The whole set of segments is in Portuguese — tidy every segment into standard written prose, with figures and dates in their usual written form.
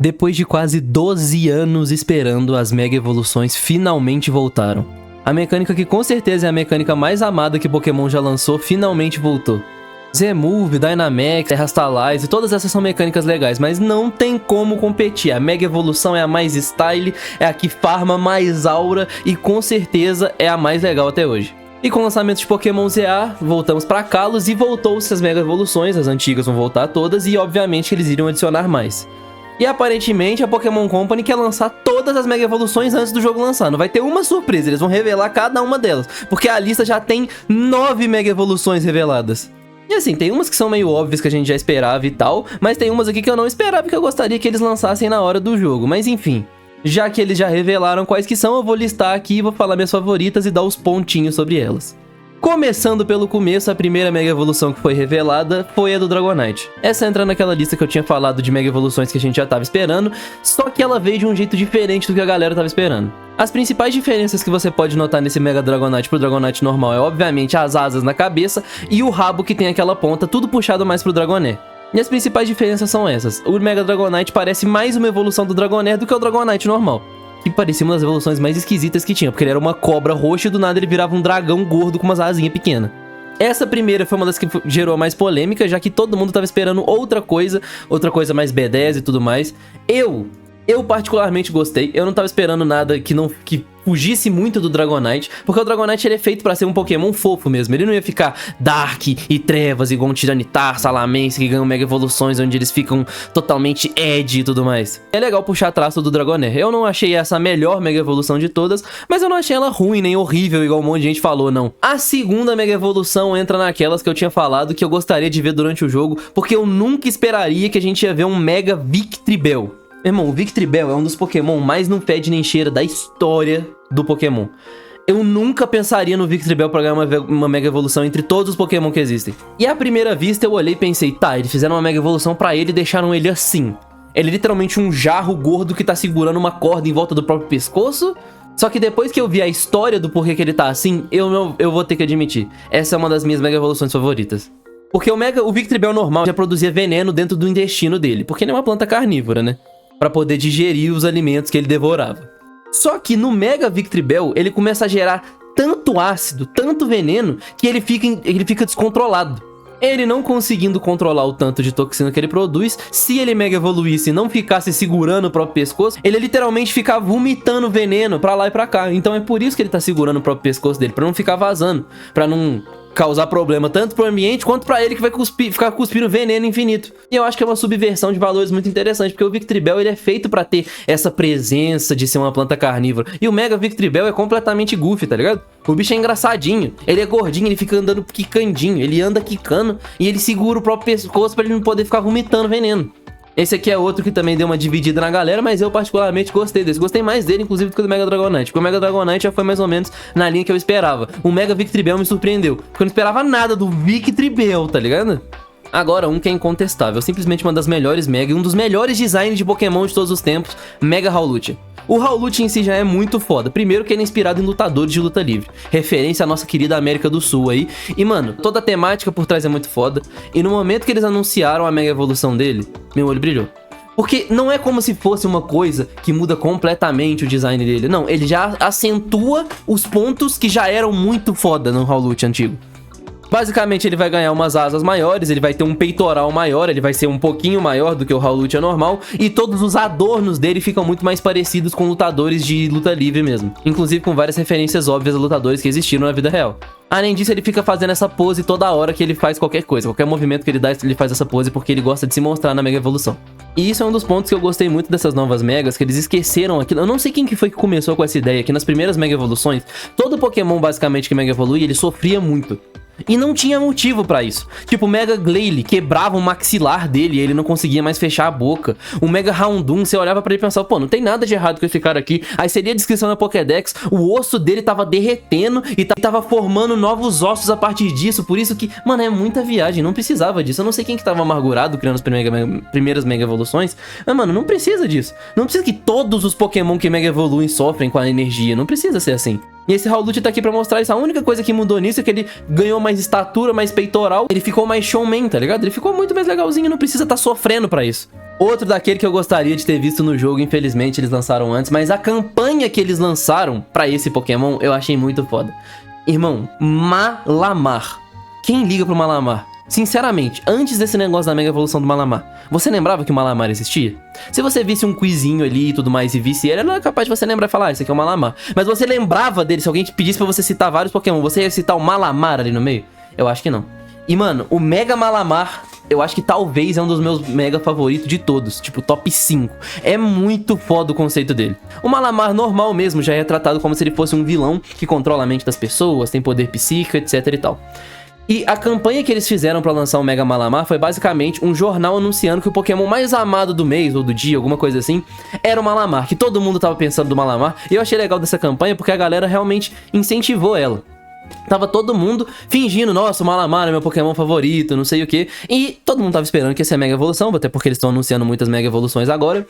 Depois de quase 12 anos esperando, as Mega Evoluções finalmente voltaram. A mecânica que com certeza é a mecânica mais amada que Pokémon já lançou, finalmente voltou. Z-Move, Dynamax, Terrastalize, todas essas são mecânicas legais, mas não tem como competir. A Mega Evolução é a mais style, é a que farma mais aura e com certeza é a mais legal até hoje. E com o lançamento de Pokémon ZA, voltamos pra Kalos e voltou-se as Mega Evoluções, as antigas vão voltar todas e obviamente eles iriam adicionar mais. E aparentemente a Pokémon Company quer lançar todas as Mega Evoluções antes do jogo lançar. Não vai ter uma surpresa, eles vão revelar cada uma delas, porque a lista já tem 9 Mega Evoluções reveladas. E assim, tem umas que são meio óbvias que a gente já esperava e tal, mas tem umas aqui que eu não esperava e que eu gostaria que eles lançassem na hora do jogo. Mas enfim, já que eles já revelaram quais que são, eu vou listar aqui, vou falar minhas favoritas e dar os pontinhos sobre elas. Começando pelo começo, a primeira Mega Evolução que foi revelada foi a do Dragonite. Essa entra naquela lista que eu tinha falado de Mega Evoluções que a gente já tava esperando, só que ela veio de um jeito diferente do que a galera tava esperando. As principais diferenças que você pode notar nesse Mega Dragonite pro Dragonite normal é obviamente as asas na cabeça e o rabo que tem aquela ponta, tudo puxado mais pro Dragonair. E as principais diferenças são essas. O Mega Dragonite parece mais uma evolução do Dragonair do que o Dragonite normal, que parecia uma das evoluções mais esquisitas que tinha, porque ele era uma cobra roxa e do nada ele virava um dragão gordo com umas asinhas pequenas. Essa primeira foi uma das que gerou mais polêmica, já que todo mundo tava esperando outra coisa mais B10 e tudo mais. Eu particularmente gostei, eu não tava esperando nada que fugisse muito do Dragonite, porque o Dragonite ele é feito pra ser um Pokémon fofo mesmo, ele não ia ficar dark e trevas igual um Tiranitar, Salamence, que ganham Mega Evoluções onde eles ficam totalmente edgy e tudo mais. É legal puxar traço do Dragonair, eu não achei essa a melhor Mega Evolução de todas, mas eu não achei ela ruim nem horrível igual um monte de gente falou, não. A segunda Mega Evolução entra naquelas que eu tinha falado que eu gostaria de ver durante o jogo, porque eu nunca esperaria que a gente ia ver um Mega Victreebel. Irmão, o Victreebel é um dos Pokémon mais não fede nem cheira da história do Pokémon. Eu nunca pensaria no Victreebel pra ganhar uma Mega Evolução entre todos os Pokémon que existem. E à primeira vista eu olhei e pensei, tá, eles fizeram uma Mega Evolução pra ele e deixaram ele assim. Ele é literalmente um jarro gordo que tá segurando uma corda em volta do próprio pescoço. Só que depois que eu vi a história do porquê que ele tá assim, eu vou ter que admitir, essa é uma das minhas Mega Evoluções favoritas. Porque o Victreebel normal já produzia veneno dentro do intestino dele, porque ele é uma planta carnívora, né? Pra poder digerir os alimentos que ele devorava. Só que no Mega Victreebel, ele começa a gerar tanto ácido, tanto veneno, que ele fica descontrolado. Ele não conseguindo controlar o tanto de toxina que ele produz, se ele Mega Evoluísse e não ficasse segurando o próprio pescoço, ele literalmente fica vomitando veneno pra lá e pra cá. Então é por isso que ele tá segurando o próprio pescoço dele, pra não ficar vazando, pra não causar problema tanto pro ambiente quanto pra ele que vai ficar cuspindo veneno infinito. E eu acho que é uma subversão de valores muito interessante, porque o Victreebel ele é feito pra ter essa presença de ser uma planta carnívora. E o Mega Victreebel é completamente goofy, tá ligado? O bicho é engraçadinho, ele é gordinho, ele fica andando quicandinho, ele anda quicando e ele segura o próprio pescoço pra ele não poder ficar vomitando veneno. Esse aqui é outro que também deu uma dividida na galera, mas eu particularmente gostei desse. Gostei mais dele, inclusive, do que do Mega Dragonite. Porque o Mega Dragonite já foi mais ou menos na linha que eu esperava. O Mega Victreebel me surpreendeu, porque eu não esperava nada do Victreebel, tá ligado? Agora, um que é incontestável, simplesmente uma das melhores Mega e um dos melhores designs de Pokémon de todos os tempos, Mega Howlute. O Howlute em si já é muito foda. Primeiro que ele é inspirado em lutadores de luta livre. Referência à nossa querida América do Sul aí. E mano, toda a temática por trás é muito foda. E no momento que eles anunciaram a Mega Evolução dele, meu olho brilhou. Porque não é como se fosse uma coisa que muda completamente o design dele. Não, ele já acentua os pontos que já eram muito foda no Howlute antigo. Basicamente ele vai ganhar umas asas maiores, ele vai ter um peitoral maior, ele vai ser um pouquinho maior do que o Howlute normal, e todos os adornos dele ficam muito mais parecidos com lutadores de luta livre mesmo, inclusive com várias referências óbvias a lutadores que existiram na vida real. Além disso, ele fica fazendo essa pose toda hora que ele faz qualquer coisa, qualquer movimento que ele dá, ele faz essa pose porque ele gosta de se mostrar na Mega Evolução. E isso é um dos pontos que eu gostei muito dessas novas Megas, que eles esqueceram aquilo. Eu não sei quem que foi que começou com essa ideia, que nas primeiras Mega Evoluções, todo Pokémon basicamente que Mega Evolui, ele sofria muito. E não tinha motivo pra isso. Tipo, o Mega Glalie quebrava o maxilar dele e ele não conseguia mais fechar a boca. O Mega Houndoom, você olhava pra ele e pensava, pô, não tem nada de errado com esse cara aqui. Aí seria a descrição na Pokédex, o osso dele tava derretendo e tava formando novos ossos a partir disso. Por isso que, mano, é muita viagem, não precisava disso. Eu não sei quem que tava amargurado criando as primeiras Mega Evoluções. Mas, mano, não precisa disso. Não precisa que todos os Pokémon que Mega Evoluem sofrem com a energia. Não precisa ser assim. E esse Howlute tá aqui pra mostrar isso. A única coisa que mudou nisso é que ele ganhou mais estatura, mais peitoral. Ele ficou mais showman, tá ligado? Ele ficou muito mais legalzinho, não precisa tá sofrendo pra isso. Outro daquele que eu gostaria de ter visto no jogo, infelizmente eles lançaram antes, mas a campanha que eles lançaram pra esse Pokémon eu achei muito foda. Irmão, Malamar. Quem liga pro Malamar? Sinceramente, antes desse negócio da Mega Evolução do Malamar, você lembrava que o Malamar existia? Se você visse um quizinho ali e tudo mais e visse ele, não é capaz de você lembrar e falar, esse aqui é o Malamar. Mas você lembrava dele, se alguém te pedisse pra você citar vários Pokémon, você ia citar o Malamar ali no meio? Eu acho que não. E mano, o Mega Malamar, eu acho que talvez é um dos meus mega favoritos de todos, tipo top 5. É muito foda o conceito dele. O Malamar normal mesmo já é tratado como se ele fosse um vilão que controla a mente das pessoas, tem poder psíquico, etc e tal. E a campanha que eles fizeram pra lançar o Mega Malamar foi basicamente um jornal anunciando que o Pokémon mais amado do mês ou do dia, alguma coisa assim, era o Malamar, que todo mundo tava pensando do Malamar. E eu achei legal dessa campanha porque a galera realmente incentivou ela. Tava todo mundo fingindo, nossa, o Malamar é meu Pokémon favorito, não sei o que. E todo mundo tava esperando que ia ser a Mega Evolução, até porque eles estão anunciando muitas Mega Evoluções agora.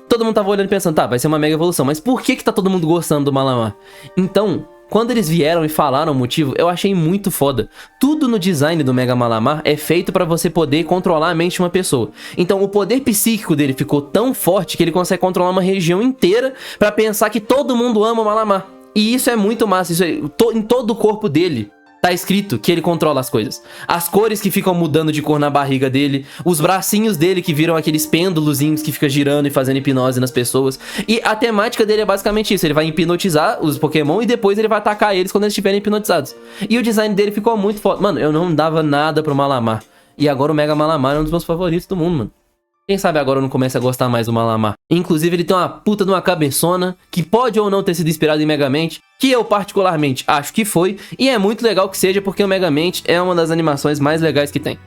Todo mundo tava olhando e pensando, tá, vai ser uma Mega Evolução, mas por que tá todo mundo gostando do Malamar? Então, quando eles vieram e falaram o motivo, eu achei muito foda. Tudo no design do Mega Malamar é feito pra você poder controlar a mente de uma pessoa. Então o poder psíquico dele ficou tão forte que ele consegue controlar uma região inteira pra pensar que todo mundo ama o Malamar. E isso é muito massa, isso é, em todo o corpo dele tá escrito que ele controla as coisas. As cores que ficam mudando de cor na barriga dele, os bracinhos dele que viram aqueles pêndulozinhos que ficam girando e fazendo hipnose nas pessoas. E a temática dele é basicamente isso, ele vai hipnotizar os Pokémon e depois ele vai atacar eles quando eles estiverem hipnotizados. E o design dele ficou muito foda. Mano, eu não dava nada pro Malamar. E agora o Mega Malamar é um dos meus favoritos do mundo, mano. Quem sabe agora eu não começo a gostar mais do Malamar. Inclusive ele tem uma puta de uma cabeçona, que pode ou não ter sido inspirado em Megamente, que eu particularmente acho que foi, e é muito legal que seja porque o Megamente é uma das animações mais legais que tem.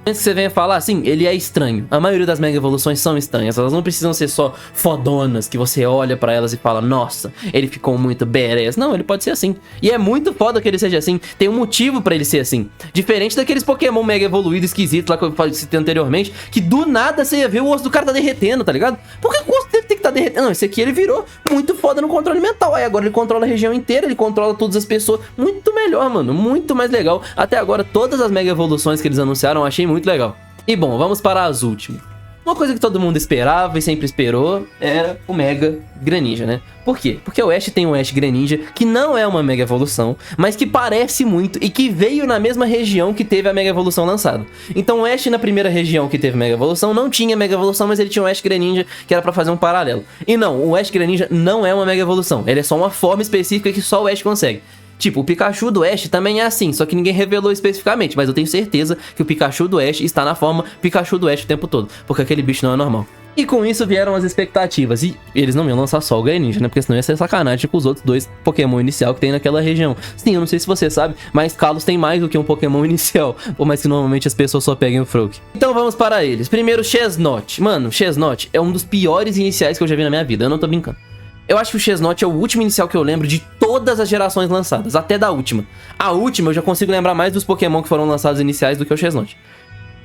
Antes que você venha falar assim, ele é estranho. A maioria das Mega Evoluções são estranhas. Elas não precisam ser só fodonas, que você olha pra elas e fala, nossa, ele ficou muito badass. Não, ele pode ser assim. E é muito foda que ele seja assim. Tem um motivo pra ele ser assim. Diferente daqueles Pokémon Mega Evoluídos esquisitos lá que eu citei anteriormente, que do nada você ia ver o osso do cara tá derretendo, tá ligado? Por que o osso dele tem que tá derretendo? Não, esse aqui ele virou muito foda no controle mental. Aí agora ele controla a região inteira, ele controla todas as pessoas. Muito melhor, mano. Muito mais legal. Até agora, todas as Mega Evoluções que eles anunciaram, eu achei muito legal. E bom, vamos para as últimas. Uma coisa que todo mundo esperava e sempre esperou era o Mega Greninja, né? Por quê? Porque o Ash tem um Ash Greninja que não é uma Mega Evolução, mas que parece muito e que veio na mesma região que teve a Mega Evolução lançada. Então o Ash na primeira região que teve Mega Evolução não tinha Mega Evolução, mas ele tinha um Ash Greninja que era pra fazer um paralelo. E não, o Ash Greninja não é uma Mega Evolução, ele é só uma forma específica que só o Ash consegue. Tipo, o Pikachu do Ash também é assim, só que ninguém revelou especificamente, mas eu tenho certeza que o Pikachu do Ash está na forma Pikachu do Ash o tempo todo, porque aquele bicho não é normal. E com isso vieram as expectativas, e eles não iam lançar só o Greninja, né, porque senão ia ser sacanagem com os outros dois Pokémon inicial que tem naquela região. Sim, eu não sei se você sabe, mas Kalos tem mais do que um Pokémon inicial, por mais que normalmente as pessoas só peguem o Froak. Então vamos para eles. Primeiro, Chesnaught. Mano, Chesnaught é um dos piores iniciais que eu já vi na minha vida, eu não tô brincando. Eu acho que o Chesnaught é o último inicial que eu lembro de todas as gerações lançadas, até da última. A última eu já consigo lembrar mais dos Pokémon que foram lançados iniciais do que o Chesnaught.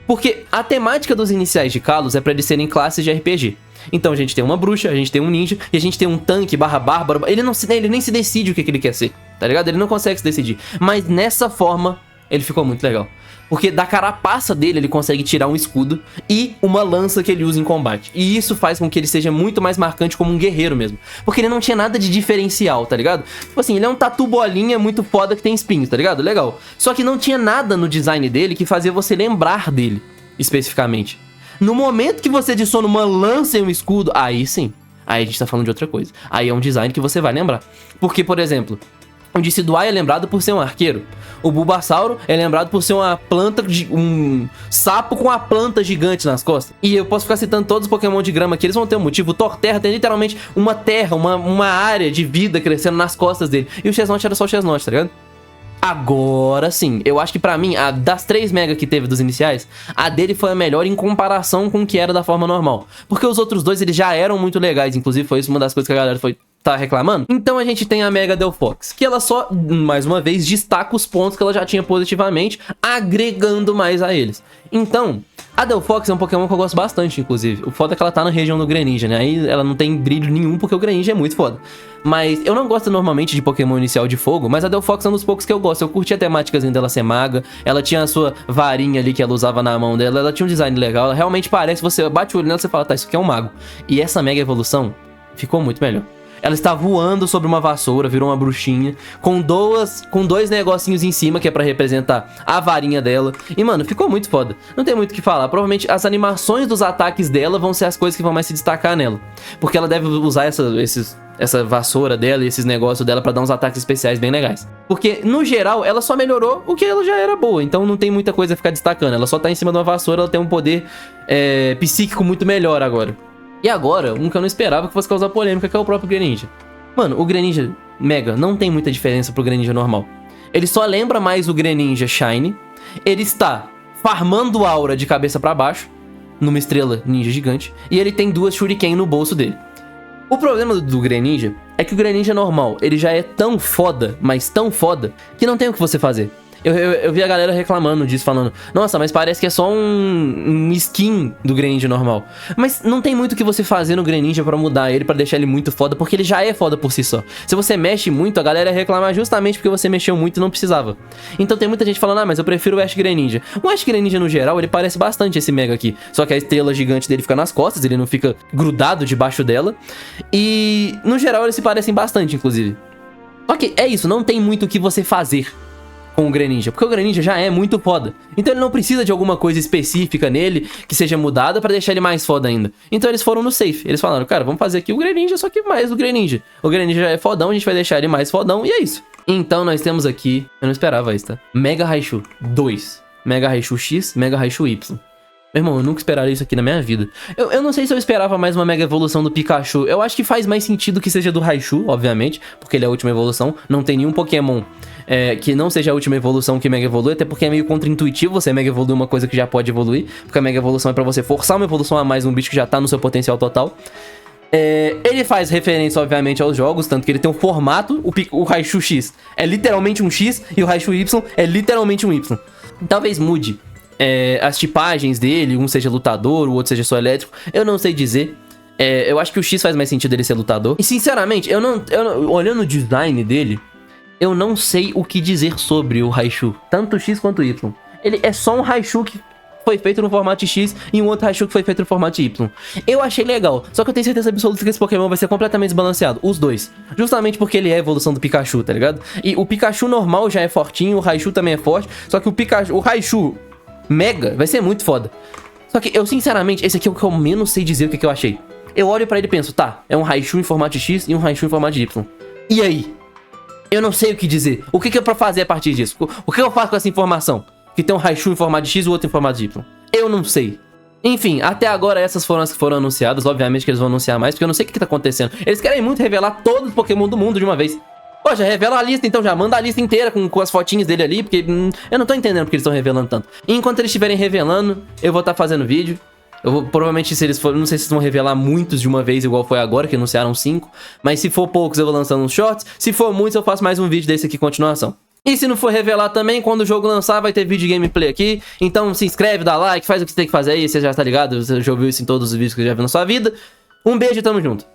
Porque a temática dos iniciais de Kalos é pra eles serem classes de RPG. Então a gente tem uma bruxa, a gente tem um ninja e a gente tem um tanque barra bárbaro. Ele nem se decide o que ele quer ser, tá ligado? Ele não consegue se decidir. Mas nessa forma, ele ficou muito legal. Porque da carapaça dele ele consegue tirar um escudo e uma lança que ele usa em combate. E isso faz com que ele seja muito mais marcante como um guerreiro mesmo. Porque ele não tinha nada de diferencial, tá ligado? Tipo assim, ele é um tatu bolinha muito foda que tem espinhos, tá ligado? Legal. Só que não tinha nada no design dele que fazia você lembrar dele, especificamente. No momento que você adiciona uma lança e um escudo, aí sim. Aí a gente tá falando de outra coisa. Aí é um design que você vai lembrar. Porque, por exemplo, o Decidueye é lembrado por ser um arqueiro. O Bulbasauro é lembrado por ser uma planta, um sapo com uma planta gigante nas costas. E eu posso ficar citando todos os Pokémon de grama aqui, eles vão ter um motivo. O Torterra tem literalmente uma terra, uma área de vida crescendo nas costas dele. E o Chesnaught era só o Chesnaught, tá ligado? Agora sim, eu acho que pra mim, das 3 Mega que teve dos iniciais, a dele foi a melhor em comparação com o que era da forma normal. Porque os outros dois, eles já eram muito legais, inclusive foi isso uma das coisas que a galera tá reclamando. Então a gente tem a Mega Delphox, que ela só, mais uma vez, destaca os pontos que ela já tinha positivamente, agregando mais a eles. Então, A Delphox é um Pokémon que eu gosto bastante, inclusive. O foda é que ela tá na região do Greninja, né? Aí ela não tem brilho nenhum porque o Greninja é muito foda. Mas eu não gosto normalmente de Pokémon inicial de fogo, mas a Delphox é um dos poucos que eu gosto. Eu curti a temática dela ser maga, ela tinha a sua varinha ali que ela usava na mão dela, ela tinha um design legal, ela realmente parece, você bate o olho nela e você fala, tá, isso aqui é um mago. E essa Mega Evolução ficou muito melhor. Ela está voando sobre uma vassoura, virou uma bruxinha, com dois negocinhos em cima, que é pra representar a varinha dela. E, mano, ficou muito foda. Não tem muito o que falar. Provavelmente as animações dos ataques dela vão ser as coisas que vão mais se destacar nela. Porque ela deve usar essa vassoura dela e esses negócios dela pra dar uns ataques especiais bem legais. Porque, no geral, ela só melhorou o que ela já era boa. Então não tem muita coisa a ficar destacando. Ela só tá em cima de uma vassoura, ela tem um poder psíquico muito melhor agora. E agora, um que eu não esperava que fosse causar polêmica, que é o próprio Greninja. Mano, o Greninja Mega não tem muita diferença pro Greninja normal. Ele só lembra mais o Greninja Shine. Ele está farmando aura de cabeça pra baixo, numa estrela ninja gigante. E ele tem 2 Shuriken no bolso dele. O problema do Greninja é que o Greninja normal, ele já é tão foda, mas tão foda, que não tem o que você fazer. Eu vi a galera reclamando disso, falando, nossa, mas parece que é só um skin do Greninja normal. Mas não tem muito o que você fazer no Greninja pra mudar ele, pra deixar ele muito foda, porque ele já é foda por si só. Se você mexe muito, a galera ia reclamar justamente porque você mexeu muito e não precisava. Então tem muita gente falando, ah, mas eu prefiro o Ash Greninja. O Ash Greninja, no geral, ele parece bastante esse Mega aqui. Só que a estrela gigante dele fica nas costas, ele não fica grudado debaixo dela. E, no geral, eles se parecem bastante, inclusive. Só que é isso, não tem muito o que você fazer com o Greninja, porque o Greninja já é muito foda. Então ele não precisa de alguma coisa específica nele que seja mudada pra deixar ele mais foda ainda. Então eles foram no safe. Eles falaram, cara, vamos fazer aqui o Greninja, só que mais o Greninja. O Greninja já é fodão, a gente vai deixar ele mais fodão, e é isso. Então nós temos aqui, eu não esperava isso, tá? Mega Raichu 2, Mega Raichu X, Mega Raichu Y. Meu irmão, eu nunca esperaria isso aqui na minha vida. Eu não sei se eu esperava mais uma Mega Evolução do Pikachu. Eu acho que faz mais sentido que seja do Raichu, obviamente, porque ele é a última evolução. Não tem nenhum Pokémon que não seja a última evolução que Mega evolui, até porque é meio contra-intuitivo você Mega evoluir uma coisa que já pode evoluir, porque a Mega Evolução é pra você forçar uma evolução a mais num bicho que já tá no seu potencial total. Ele faz referência, obviamente, aos jogos, tanto que ele tem um formato, o Raichu X é literalmente um X, e o Raichu Y é literalmente um Y. Talvez mude as tipagens dele, um seja lutador, o outro seja só elétrico, eu não sei dizer. Eu acho que o X faz mais sentido ele ser lutador. E sinceramente, olhando o design dele, eu não sei o que dizer sobre o Raichu, tanto o X quanto o Y. Ele é só um Raichu que foi feito no formato X e um outro Raichu que foi feito no formato Y. Eu achei legal, só que eu tenho certeza absoluta que esse Pokémon vai ser completamente desbalanceado, os dois. Justamente porque ele é a evolução do Pikachu, tá ligado? E o Pikachu normal já é fortinho, o Raichu também é forte, só que o Raichu Mega vai ser muito foda. Só que eu, sinceramente, esse aqui é o que eu menos sei dizer o que eu achei. Eu olho pra ele e penso, tá, é um Raichu em formato X e um Raichu em formato Y. E aí? Eu não sei o que dizer. O que é pra fazer a partir disso? O que eu faço com essa informação? Que tem um Raichu em formato X e o outro em formato Y. Eu não sei. Enfim, até agora essas foram as que foram anunciadas. Obviamente que eles vão anunciar mais, porque eu não sei o que tá acontecendo. Eles querem muito revelar todos os Pokémon do mundo de uma vez. Pô, já revela a lista então, já manda a lista inteira com as fotinhas dele ali, porque eu não tô entendendo porque eles estão revelando tanto. E enquanto eles estiverem revelando, eu vou estar fazendo vídeo. Eu vou, provavelmente, se eles forem, não sei se eles vão revelar muitos de uma vez, igual foi agora, que anunciaram 5. Mas se for poucos, eu vou lançando uns shorts. Se for muitos, eu faço mais um vídeo desse aqui, continuação. E se não for revelar também, quando o jogo lançar, vai ter vídeo de gameplay aqui. Então se inscreve, dá like, faz o que você tem que fazer aí. Você já tá ligado, você já ouviu isso em todos os vídeos que você já viu na sua vida. Um beijo e tamo junto.